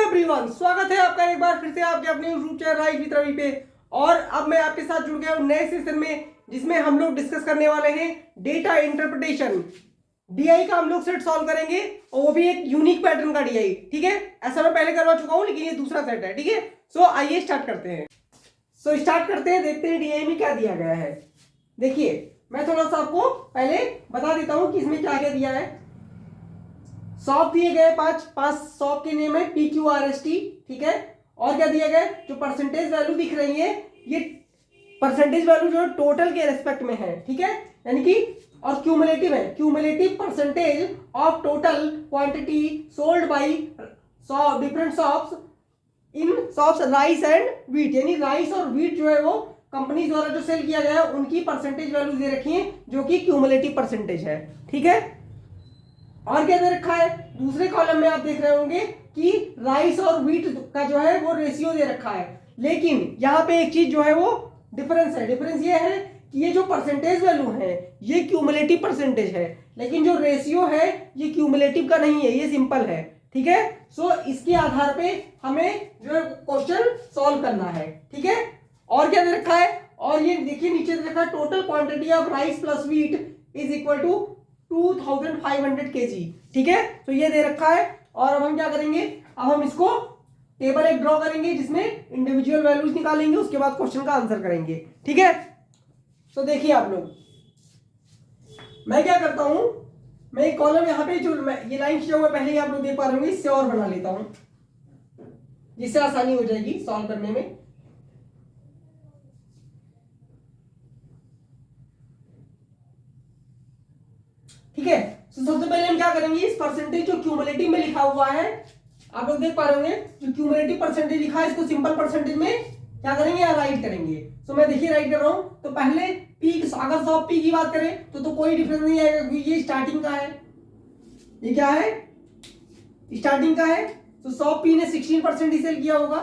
Everyone, स्वागत है आपका एक बार फिर से आपके अपने YouTube channel rise with Ravi पे। और अब मैं आपके साथ जुड़ गया हूँ नए सेशन में, जिसमें हम लोग डिस्कस करने वाले हैं डेटा इंटरप्रिटेशन। डीआई का हम लोग सेट सॉल्व करेंगे, और वो भी एक यूनिक पैटर्न का डीआई। ठीक है, ऐसा मैं पहले करवा चुका हूँ, लेकिन ये दूसरा सेट है। ठीक है, सो आइए स्टार्ट करते हैं। देखते हैं डीआई में क्या दिया गया है। देखिए, मैं थोड़ा सा आपको पहले बता देता हूँ कि इसमें क्या क्या दिया है। सॉप दिए गए पांच सॉप के नेम है PQRST। ठीक है, और क्या दिया गया, जो परसेंटेज वैल्यू दिख रही है, ये परसेंटेज वैल्यू जो टोटल के रेस्पेक्ट में है। ठीक है, यानी कि और क्यूमुलेटिव है, cumulative percentage of total quantity sold by different shops in shops rice and wheat. यानी राइस और व्हीट जो है वो कंपनी द्वारा जो सेल किया गया है, उनकी परसेंटेज वैल्यू दे रखी है, जो कि क्यूमुलेटिव परसेंटेज है। ठीक है, और क्या दे रखा है, दूसरे कॉलम में आप देख रहे होंगे कि राइस और व्हीट का जो है वो रेशियो दे रखा है। लेकिन यहाँ पे एक चीज जो है वो डिफरेंस है। डिफरेंस ये है कि ये जो परसेंटेज वैल्यू है ये क्यूमुलेटिव परसेंटेज है, लेकिन जो रेशियो है ये क्यूमुलेटिव का नहीं है, ये सिंपल है। ठीक है, सो इसके आधार पे हमें जो है क्वेश्चन सॉल्व करना है। ठीक है, और क्या दे रखा है, और ये देखिए नीचे दे रखा है total quantity of rice plus wheat is equal to 2500 kg। ठीक है, तो ये दे रखा है। और अब हम क्या करेंगे, अब हम इसको टेबल एक ड्रॉ करेंगे जिसमें इंडिविजुअल वैल्यूज निकालेंगे, उसके बाद क्वेश्चन का आंसर करेंगे। ठीक है, तो देखिए आप लोग, मैं क्या करता हूं, मैं एक कॉलम यहाँ पे जो ये लाइन खींचा हुआ पहले ही आप लोग देख पा रहे होंगे, इससे और बना लेता हूं जिससे आसानी हो जाएगी सॉल्व करने में। ठीक है, तो सबसे पहले हम क्या करेंगे, इस परसेंटेज जो क्यूमुलेटिव में लिखा हुआ है, आप लोग देख पा रहे होंगे, जो क्यूमुलेटिव परसेंटेज लिखा है, इसको सिंपल परसेंटेज में क्या करेंगे, या राइट करेंगे। तो मैं देखिए राइट कर रहा हूं, तो पहले पी, अगर 100 पी की बात करें तो कोई डिफरेंस नहीं आएगा, क्योंकि ये स्टार्टिंग का है। ये क्या है, स्टार्टिंग का है, तो 100 पी ने 16% ही सेल किया होगा।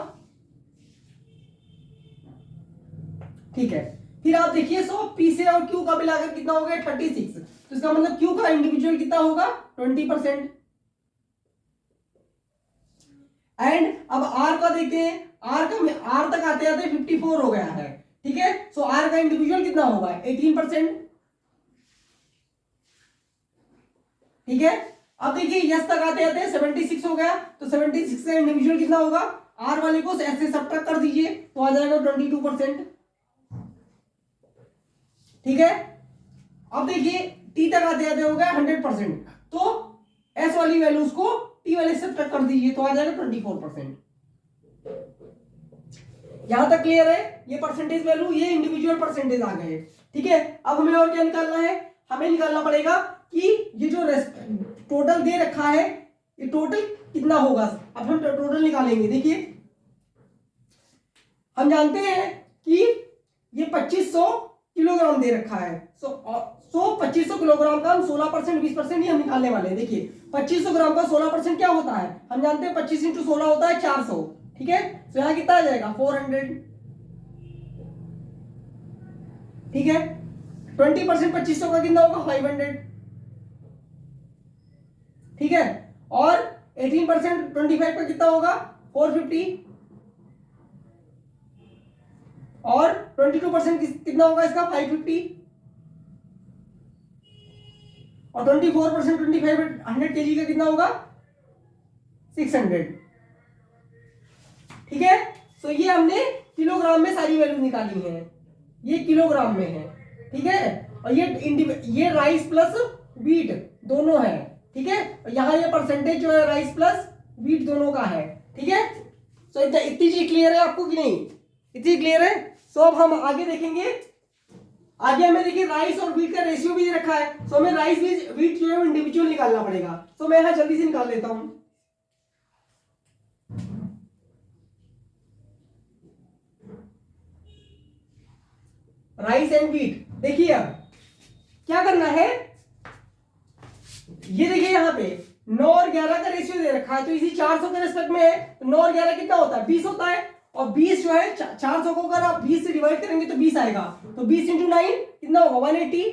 ठीक है, फिर आप देखिए 100 पी से और क्यू का मिलाकर कितना हो गया, 36। तो इसका मतलब क्यू का इंडिविजुअल कितना होगा, 20%। एंड अब आर का देखते हैं, आर तक आते आते 54 हो गया है। ठीक है, सो आर का इंडिविजुअल कितना होगा, 18%। ठीक है, अब देखिए यस तक आते आते 76 हो गया, तो 76 का इंडिविजुअल कितना होगा, आर वाले को ऐसे सब्ट्रैक्ट कर दीजिए तो आ जाएगा 22%। ठीक है, अब देखिए टी तक आते आते हो गया 100%, तो एस वाली वैल्यूज को टी वाले से सब्ट्रैक्ट कर दीजिए तो आ जाएगा 24%। यहां तक क्लियर है, ये परसेंटेज वैल्यू, ये इंडिविजुअल परसेंटेज आ गए। ठीक है, अब हमें और क्या निकालना है, हमें निकालना पड़ेगा कि ये जो टोटल दे रखा है, ये टोटल कितना होगा। अब हम टोटल निकालेंगे। देखिए, हम जानते हैं कि ये 2500 किलोग्राम दे रखा है। सो 2500 किलोग्राम का हम 16%, 20% ही हम निकालने वाले हैं। देखिए 2500 ग्राम का 16% क्या होता है, हम जानते हैं 25 इंटू 16 होता है 400। ठीक है, तो यहां कितना आ जाएगा, 400। ठीक है, 20% 2500 का कितना होगा, 500। ठीक है, और 18% 25 का कितना होगा, 450। और 22% कितना होगा इसका, 550। और 24% 2500 kg का कितना होगा, 600। ठीक है, तो ये हमने किलोग्राम में सारी वैल्यू निकाली है, ये किलोग्राम में है। ठीक है, और ये राइस प्लस व्हीट दोनों है। ठीक है, और यहाँ ये परसेंटेज जो है राइस प्लस व्हीट दोनों का है। ठीक है, तो इतनी चीज क्लियर है आपको कि नहीं, इतनी क्लियर है। सो अब हम आगे देखेंगे, आगे हमें देखिए राइस और व्हीट का रेशियो भी दे रखा है, सो हमें राइस व्हीट जो है वो इंडिविजुअल निकालना पड़ेगा। तो मैं यहां जल्दी से निकाल लेता हूं। राइस एंड व्हीट, देखिए अब क्या करना है, ये देखिए यहां पे 9 और 11 का रेशियो दे रखा है, तो इसी 400 के रिस्पेक्ट में है, तो 9 और 11 कितना होता है, 20 होता है। और 20 जो है 400 को अगर आप 20 से डिवाइड करेंगे तो 20 आएगा, तो 20 इंटू 9 कितना होगा, 180।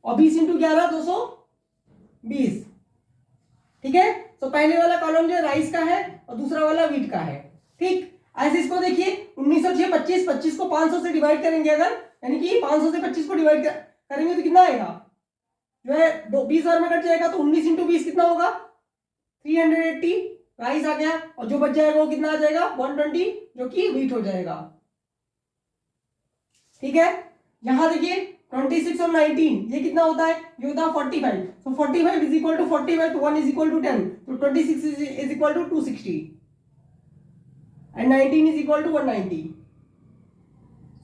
और 20 इंटू 11 220। ठीक है, तो पहले वाला कॉलम जो है राइस का है और दूसरा वाला व्हीट का है। ठीक, ऐसे इसको देखिए 1906 25, 25 को 500 से डिवाइड करेंगे अगर, यानी कि 500 से 25 को डिवाइड करेंगे तो कितना आएगा, जो है 20,000 में कट जाएगा, तो 19 इंटू 20 कितना होगा 380 राइस आ गया, और जो बच जाएगा वो कितना आ जाएगा 120, जो कि व्हीट हो जाएगा। ठीक है, यहां देखिए 26 और 19 ये कितना होता है, ये होता है 45, तो 45 इज इक्वल टू 45 तो 1 इज इक्वल टू 10, तो 26 is equal to 260 and 19 is equal to 190।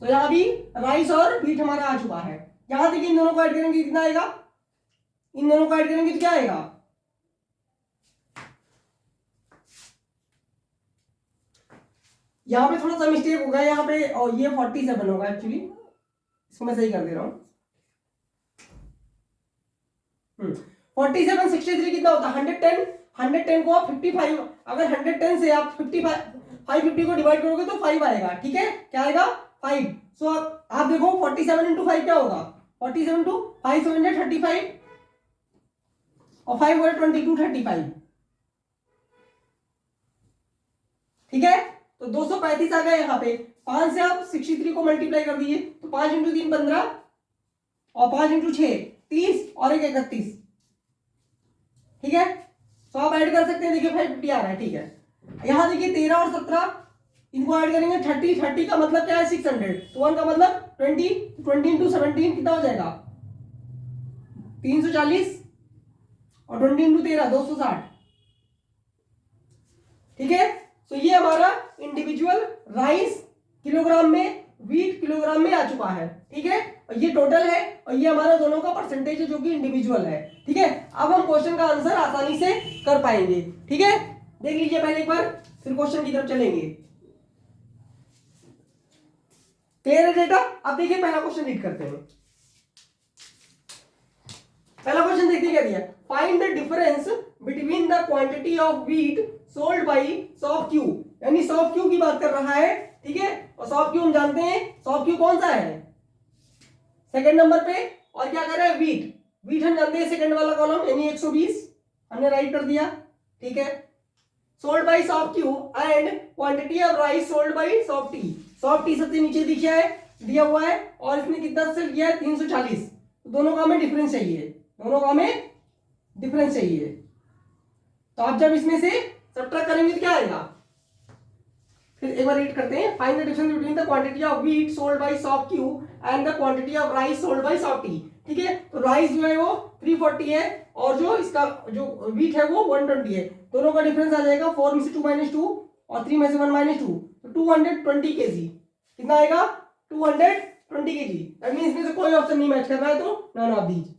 तो यहां भी राइस और व्हीट हमारा आ चुका है। यहां देखिए इन दोनों को ऐड करेंगे कितना आएगा, इन दोनों को ऐड करेंगे तो क्या आएगा, यहां पे थोड़ा सा मिस्टेक होगा, यहाँ पे और ये 47 होगा एक्चुअली, इसको मैं सही कर दे रहा हूं। 47 63 कितना होता है 110, 110 को आप 55, अगर 110 से आप 550 को डिवाइड करोगे तो 5 आएगा। ठीक है, क्या आएगा 5। सो आप देखो 47 इंटू 5 क्या होगा, 47 इंटू 5 735 और 5 22 35। ठीक है, तो 235 आ गया यहाँ पे, 5 से आप 63 को मल्टीप्लाई कर दीजिए, तो 5 इंटू 3 15 और 5 इंटू 6 30 और 1 31। ठीक है, तो आप ऐड कर सकते हैं, देखिए 550 आ रहा है। ठीक है, यहां देखिए 13 और 17 इनको ऐड करेंगे 30, 30 का मतलब क्या है 600, तो 1 का मतलब 20, 20 इंटू 17 कितना हो जाएगा 340 और 20 इंटू 13 260। ठीक है, तो ये हमारा इंडिविजुअल राइस किलोग्राम में, व्हीट किलोग्राम में आ चुका है। ठीक है, और ये टोटल है और ये हमारा दोनों का परसेंटेज है जो कि इंडिविजुअल है। ठीक है, अब हम क्वेश्चन का आंसर आसानी से कर पाएंगे। ठीक है, देख लीजिए पहले एक बार, फिर क्वेश्चन की तरफ चलेंगे। क्लियर है डेटा? अब देखिए पहला क्वेश्चन रीड करते हैं। पहला क्वेश्चन देखिए क्या दिया, find the difference between the quantity of wheat sold by soft Q, यानी सॉफ्ट क्यू की बात कर रहा है। ठीक है, और सॉफ्ट क्यू हम जानते हैं सॉफ्ट क्यू कौन सा है सेकंड नंबर पे, और क्या कर रहा है व्हीट, व्हीट हम जानते हैं सेकंड वाला कॉलम यानी 120 हमने राइट कर दिया। ठीक है, sold by soft Q and quantity of rice sold by soft T, soft T सबसे नीचे दिया हुआ है और इसने कितना सेल किया है 340, तो दोनों का हमें डिफरेंस चाहिए, दोनों का हमें डिफरेंस चाहिए। तो आप जब इसमें से सब्ट्रैक्ट करेंगे तो क्या आएगा, फिर एक बार रीड करते हैं, find the difference between the quantity of wheat sold by soft Q and the quantity of rice sold by soft T. ठीक है, तो राइस जो है वो 340 है और जो इसका जो व्हीट है वो 120 है, दोनों का डिफरेंस आ जाएगा 4 में से 2 माइनस 2 और 3 में से 1 माइनस 2, तो 220 केजी कितना आएगा 220 केजी। दैट मींस इसमें से कोई ऑप्शन नहीं मैच कर रहा है, तो नन ऑफ दीज।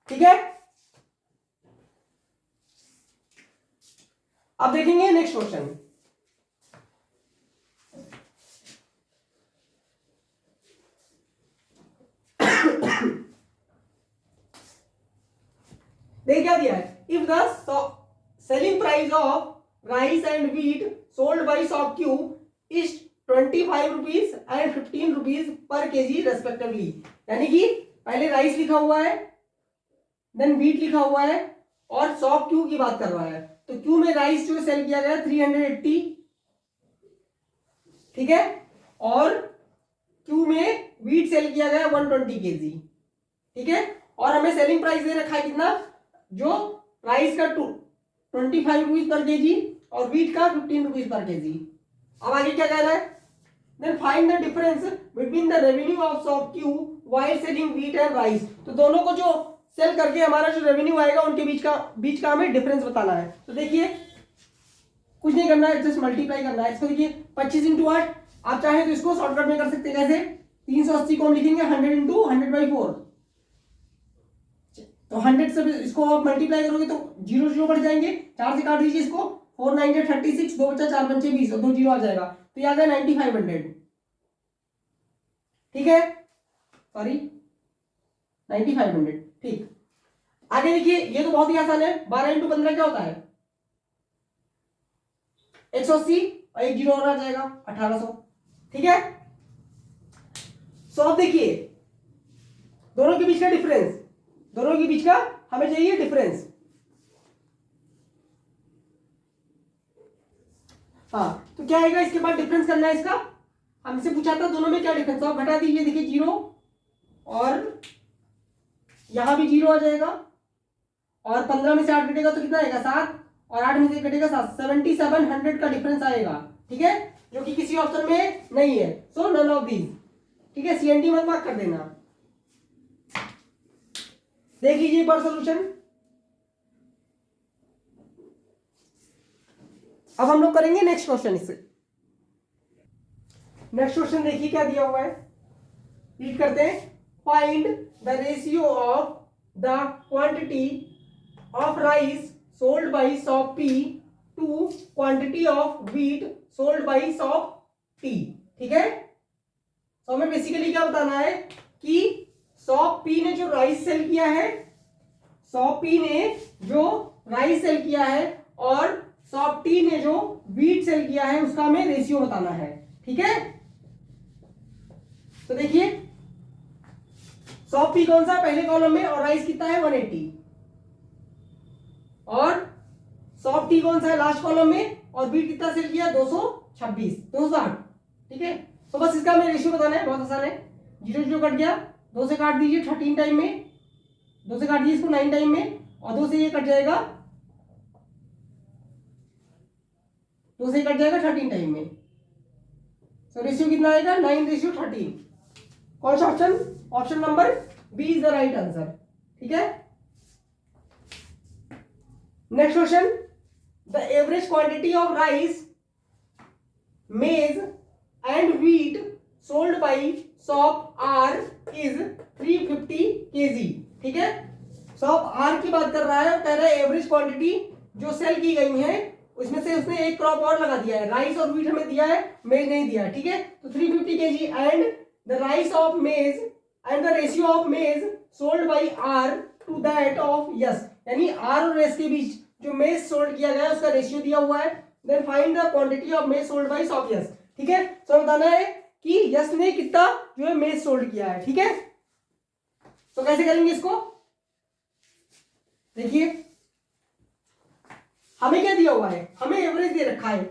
ठीक है, अब देखेंगे नेक्स्ट क्वेश्चन। देखिए क्या दिया है, if the selling price of rice and wheat sold by soft Q is 25 rupees and 15 rupees per KG respectively, यानी कि पहले राइस लिखा हुआ है, देन व्हीट लिखा हुआ है और सॉफ्ट क्यू की बात कर रहा है। तो क्यू में राइस जो सेल किया गया 380, ठीक है, और क्यू में व्हीट सेल किया गया 120 केजी। ठीक है, और हमें सेलिंग प्राइस दे रखा है कितना, जो राइस का 25 रुपीज पर केजी और व्हीट का 15 रुपीज पर केजी। अब आगे क्या कह रहा है, then find the difference between the revenue of soft Q while selling wheat and rice. तो दोनों को जो सेल करके हमारा जो रेवेन्यू आएगा उनके बीच का हमें डिफरेंस बताना है। तो देखिए कुछ नहीं करना है, जस्ट मल्टीप्लाई करना है। इसको देखिए 25 इंटू 8, आप चाहे तो इसको शॉर्टकट में कर सकते हैं, कैसे 380 को हम लिखेंगे 100 इंटू 100/4, तो 100 से इसको आप मल्टीप्लाई करोगे तो 0 0 बढ़ जाएंगे, 4 से काट दीजिए इसको, 4 9 36, 2 बचा 4 पंचे 20 और 2 0 आ जाएगा, तो ये आ गया 9500। ठीक है, सॉरी 9500। ठीक, आगे देखिए ये तो बहुत ही आसान है, 12 इंटू 15 क्या होता है 180 और 1 0 और आ जाएगा 1800। ठीक है, सो अब देखिए दोनों के बीच का डिफरेंस, दोनों के बीच का हमें चाहिए डिफरेंस। हाँ, तो क्या आएगा इसके बाद डिफरेंस करना है इसका। हमसे पूछा था दोनों में क्या डिफरेंस है, घटा दीजिए, देखिए 0 और यहां भी 0 आ जाएगा, और 15 में से 8 कटेगा तो कितना आएगा 7, और 8 में से कटेगा 7, 7700 का डिफरेंस आएगा। ठीक है, जो कि किसी ऑप्शन में नहीं है। सो नन ऑफ दीज। ठीक है, CND मत मार्क कर देना। देख लीजिए एक बार सोल्यूशन। अब हम लोग करेंगे नेक्स्ट क्वेश्चन। इससे नेक्स्ट क्वेश्चन देखिए क्या दिया हुआ है, रीड करते हैं। Find the ratio of the quantity of rice sold by shop P to quantity of wheat sold by shop T। ठीक है, तो हमें बेसिकली क्या बताना है कि शॉप P ने जो राइस सेल किया है, शॉप P ने जो राइस सेल किया है, और शॉप T ने जो व्हीट सेल किया है, उसका हमें रेशियो बताना है। ठीक है, तो देखिए शॉप P कौन सा पहले कॉलम में, और राइस कितना है 180, और शॉप T कौन सा है लास्ट कॉलम में, और व्हीट कितना सेल किया 226 260। ठीक है, तो बस इसका हमें रेशियो बताना है, बहुत आसान है। 0 0 कट गया, 2 से काट दीजिए 13 टाइम में, 2 से काट दीजिए इसको 9 टाइम में, और 2 से ये कट जाएगा, 2 से कट जाएगा 13 टाइम में। तो रेशियो कितना आएगा 9:13। कौन सा option, option number B is the right answer. ठीक है, next question. The average quantity of rice मेज and wheat sold by shop are is 350 kg। ठीक है, शॉप आर की बात कर रहा है और कह रहा है एवरेज क्वांटिटी जो सेल की गई है उसमें से उसने एक क्रॉप और लगा दिया है, राइस और व्हीट हमें दिया है, मेज नहीं दिया है। ठीक है, तो 350 kg and the rice of मेज एंड द रेशियो ऑफ मेज sold by are to that of yes, यानी आर और एस के बीच जो मेज सोल्ड किया गया है उसका रेशियो दिया हुआ है। Then find the quantity of मेज सोल्ड बाई शॉप यस। ठीक है, तो बताना है कि यस ने कितना जो है मेज सोल्ड किया है। ठीक है, तो कैसे करेंगे इसको, देखिए हमें क्या दिया हुआ है, हमें एवरेज दे रखा है,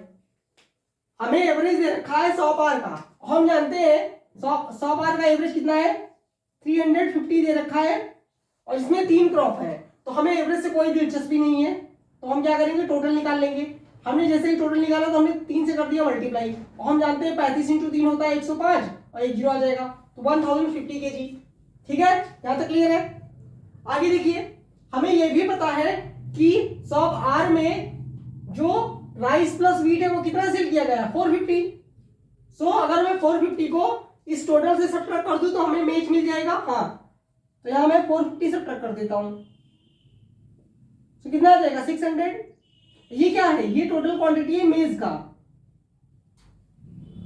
हमें एवरेज दे रखा है शॉप आर का। हम जानते हैं शॉप आर का एवरेज कितना है 350 दे रखा है, और इसमें 3 क्रॉप है, तो हमें एवरेज से कोई दिलचस्पी नहीं है। तो हम क्या करेंगे, टोटल निकाल लेंगे। हमने जैसे ही टोटल निकाला तो हमने 3 से कर दिया मल्टीप्लाई, और हम जानते हैं 35 × 3 होता है 105, और एक 0 आ जाएगा, तो 1050 kg। ठीक है, यहां तक क्लियर है। आगे देखिए, हमें यह भी पता है कि शॉप आर में जो राइस प्लस व्हीट है वो कितना सेल किया गया है 450। सो अगर मैं 450 को इस टोटल से सब्ट्रैक्ट कर दूं तो हमें मेज मिल जाएगा। हाँ, तो यहां मैं 450 सब्ट्रैक्ट कर देता हूं, तो कितना आ जाएगा 600। ये क्या है, ये टोटल क्वांटिटी है मेज का।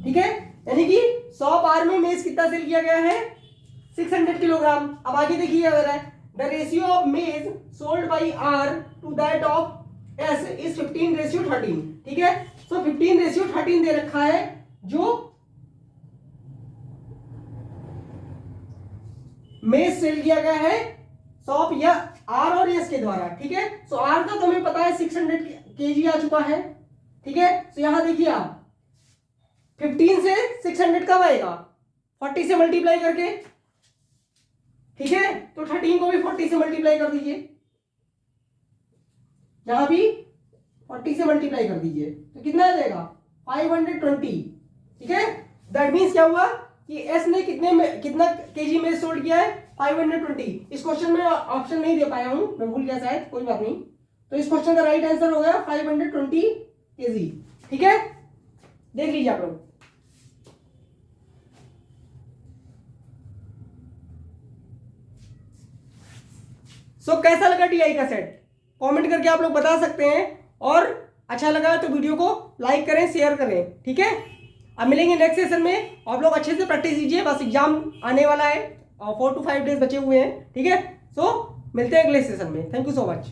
ठीक है, यानी कि शॉप आर में मेज कितना सेल किया गया है 600 किलोग्राम। अब आगे देखिए, अगर है द रेशियो ऑफ मेज sold by are to that of S is 15:13। ठीक है, सो 15:13 दे रखा है जो मेज सेल किया गया है शॉप या आर और एस के द्वारा। ठीक है, सो आर का तो हमें पता है 600 kg आ चुका है। ठीक है, तो यहां देखिए आप 15 से 600 कब आएगा 40 से मल्टीप्लाई करके। ठीक है, तो 13 को भी 40 से मल्टीप्लाई कर दीजिए, यहां भी 40 से मल्टीप्लाई कर दीजिए, तो कितना आ जाएगा 520। ठीक है, दैट मीन्स क्या हुआ कि एस ने कितना केजी में सोल्ड किया है 520। इस क्वेश्चन में ऑप्शन नहीं दे पाया हूं, मैं भूल गया शायद, कोई बात नहीं। तो इस क्वेश्चन का राइट आंसर हो गया 520 kg। ठीक है, देख लीजिए आप लोग। सो कैसा लगा DI का सेट, कमेंट करके आप लोग बता सकते हैं, और अच्छा लगा तो वीडियो को लाइक करें, शेयर करें। ठीक है, अब मिलेंगे नेक्स्ट सेशन में। आप लोग अच्छे से प्रैक्टिस कीजिए, बस एग्जाम आने वाला है और 4 to 5 डेज बचे हुए हैं। ठीक है, सो मिलते हैं अगले सेशन में। Thank you so much.